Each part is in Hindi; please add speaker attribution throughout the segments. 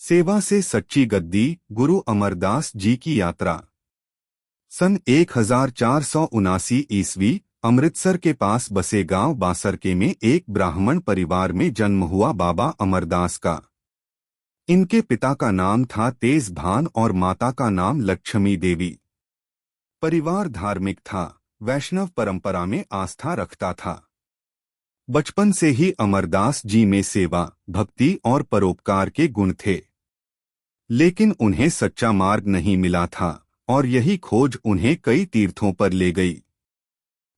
Speaker 1: सेवा से सच्ची गद्दी, गुरु अमरदास जी की यात्रा। सन 1479 ईस्वी अमृतसर के पास बसे गांव बासरके में एक ब्राह्मण परिवार में जन्म हुआ बाबा अमरदास का। इनके पिता का नाम था तेज भान और माता का नाम लक्ष्मी देवी। परिवार धार्मिक था, वैष्णव परंपरा में आस्था रखता था। बचपन से ही अमरदास जी में सेवा, भक्ति और परोपकार के गुण थे। लेकिन उन्हें सच्चा मार्ग नहीं मिला था और यही खोज उन्हें कई तीर्थों पर ले गई।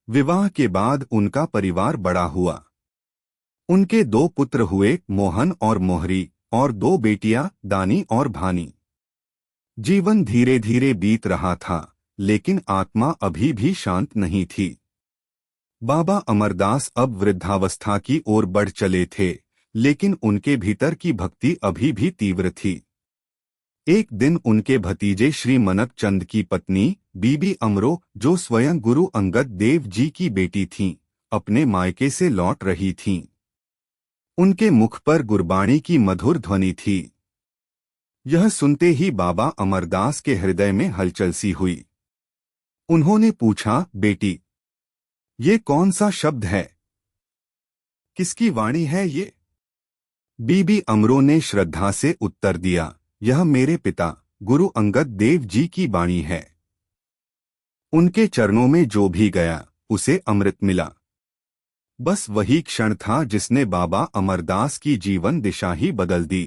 Speaker 1: विवाह के बाद उनका परिवार बड़ा हुआ। उनके 2 पुत्र हुए, मोहन और मोहरी, और 2 बेटियां, दानी और भानी। जीवन धीरे धीरे बीत रहा था, लेकिन आत्मा अभी भी शांत नहीं थी। बाबा अमरदास अब वृद्धावस्था की ओर बढ़ चले थे, लेकिन उनके भीतर की भक्ति अभी भी तीव्र थी। एक दिन उनके भतीजे श्री मनक चंद की पत्नी बीबी अमरो, जो स्वयं गुरु अंगद देव जी की बेटी थीं, अपने मायके से लौट रही थीं। उनके मुख पर गुरबाणी की मधुर ध्वनि थी। यह सुनते ही बाबा अमरदास के हृदय में हलचल सी हुई। उन्होंने पूछा, बेटी, ये कौन सा शब्द है? किसकी वाणी है ये? बीबी अमरो ने श्रद्धा से उत्तर दिया, यह मेरे पिता गुरु अंगद देव जी की वाणी है। उनके चरणों में जो भी गया उसे अमृत मिला। बस वही क्षण था जिसने बाबा अमरदास की जीवन दिशा ही बदल दी।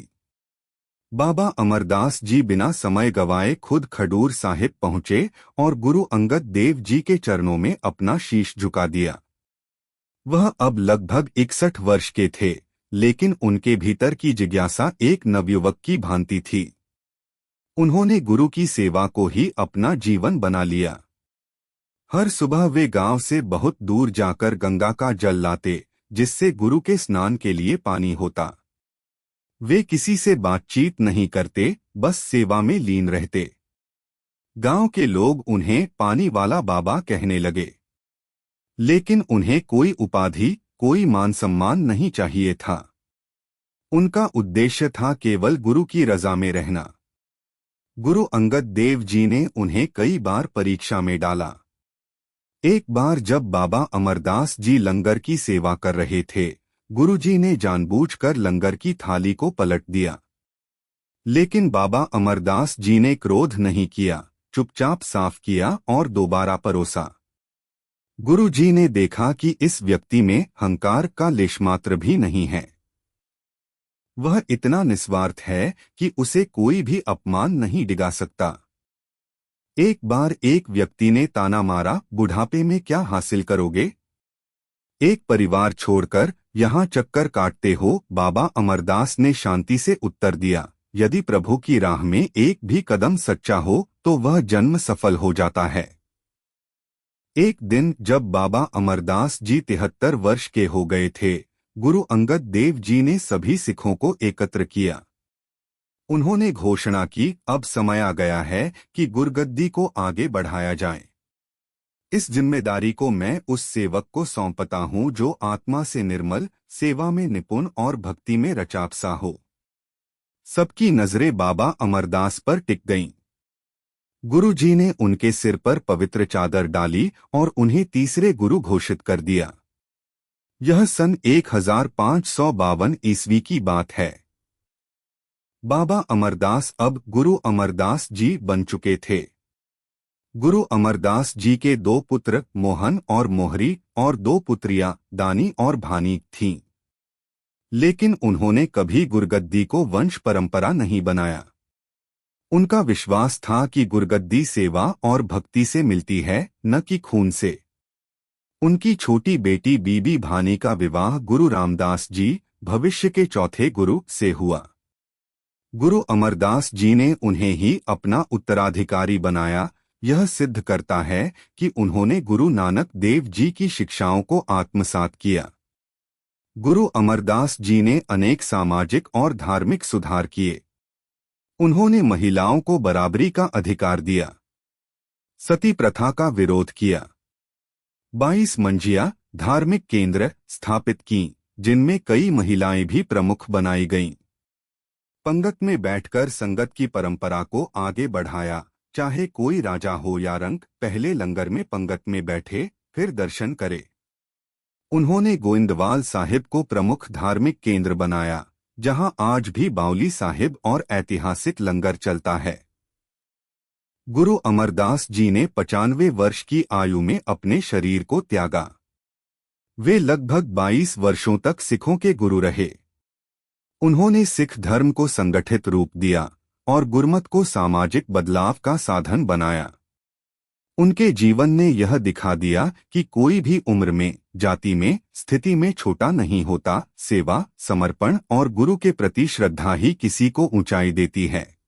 Speaker 1: बाबा अमरदास जी बिना समय गवाए खुद खडूर साहिब पहुंचे और गुरु अंगद देव जी के चरणों में अपना शीश झुका दिया। वह अब लगभग 61 वर्ष के थे, लेकिन उनके भीतर की जिज्ञासा एक नवयुवक की भांति थी। उन्होंने गुरु की सेवा को ही अपना जीवन बना लिया। हर सुबह वे गांव से बहुत दूर जाकर गंगा का जल लाते, जिससे गुरु के स्नान के लिए पानी होता। वे किसी से बातचीत नहीं करते, बस सेवा में लीन रहते। गांव के लोग उन्हें पानी वाला बाबा कहने लगे, लेकिन उन्हें कोई उपाधि, कोई मान सम्मान नहीं चाहिए था। उनका उद्देश्य था केवल गुरु की रजा में रहना। गुरु अंगद देव जी ने उन्हें कई बार परीक्षा में डाला। एक बार जब बाबा अमरदास जी लंगर की सेवा कर रहे थे, गुरुजी ने जानबूझकर लंगर की थाली को पलट दिया। लेकिन बाबा अमरदास जी ने क्रोध नहीं किया, चुपचाप साफ किया और दोबारा परोसा। गुरुजी ने देखा कि इस व्यक्ति में अहंकार का लेशमात्र भी नहीं है। वह इतना निस्वार्थ है कि उसे कोई भी अपमान नहीं डिगा सकता। एक बार एक व्यक्ति ने ताना मारा, बुढ़ापे में क्या हासिल करोगे? एक परिवार छोड़कर यहाँ चक्कर काटते हो? बाबा अमरदास ने शांति से उत्तर दिया, यदि प्रभु की राह में एक भी कदम सच्चा हो तो वह जन्म सफल हो जाता है। एक दिन जब बाबा अमरदास जी 73 वर्ष के हो गए थे, गुरु अंगद देव जी ने सभी सिखों को एकत्र किया। उन्होंने घोषणा की, अब समय आ गया है कि गुरगद्दी को आगे बढ़ाया जाए। इस जिम्मेदारी को मैं उस सेवक को सौंपता हूं जो आत्मा से निर्मल, सेवा में निपुण और भक्ति में रचापसा हो। सबकी नजरें बाबा अमरदास पर टिक गईं। गुरुजी ने उनके सिर पर पवित्र चादर डाली और उन्हें तीसरे गुरु घोषित कर दिया। यह सन 1552 ईस्वी की बात है। बाबा अमरदास अब गुरु अमरदास जी बन चुके थे। गुरु अमरदास जी के 2 पुत्र मोहन और मोहरी और 2 पुत्रियां दानी और भानी थीं। लेकिन उन्होंने कभी गुरगद्दी को वंश परंपरा नहीं बनाया। उनका विश्वास था कि गुरगद्दी सेवा और भक्ति से मिलती है, न कि खून से। उनकी छोटी बेटी बीबी भानी का विवाह गुरु रामदास जी, भविष्य के चौथे गुरु, से हुआ। गुरु अमरदास जी ने उन्हें ही अपना उत्तराधिकारी बनाया। यह सिद्ध करता है कि उन्होंने गुरु नानक देव जी की शिक्षाओं को आत्मसात किया। गुरु अमरदास जी ने अनेक सामाजिक और धार्मिक सुधार किए। उन्होंने महिलाओं को बराबरी का अधिकार दिया, सती प्रथा का विरोध किया, 22 मंजिया धार्मिक केंद्र स्थापित की, जिनमें कई महिलाएं भी प्रमुख बनाई गईं। पंगत में बैठकर संगत की परंपरा को आगे बढ़ाया। चाहे कोई राजा हो या रंक, पहले लंगर में पंगत में बैठे, फिर दर्शन करे। उन्होंने गोइंदवाल साहिब को प्रमुख धार्मिक केंद्र बनाया, जहां आज भी बावली साहिब और ऐतिहासिक लंगर चलता है। गुरु अमरदास जी ने 95 वर्ष की आयु में अपने शरीर को त्यागा। वे लगभग 22 वर्षों तक सिखों के गुरु रहे। उन्होंने सिख धर्म को संगठित रूप दिया और गुरमत को सामाजिक बदलाव का साधन बनाया। उनके जीवन ने यह दिखा दिया कि कोई भी उम्र में, जाति में, स्थिति में छोटा नहीं होता। सेवा, समर्पण और गुरु के प्रति श्रद्धा ही किसी को ऊंचाई देती है।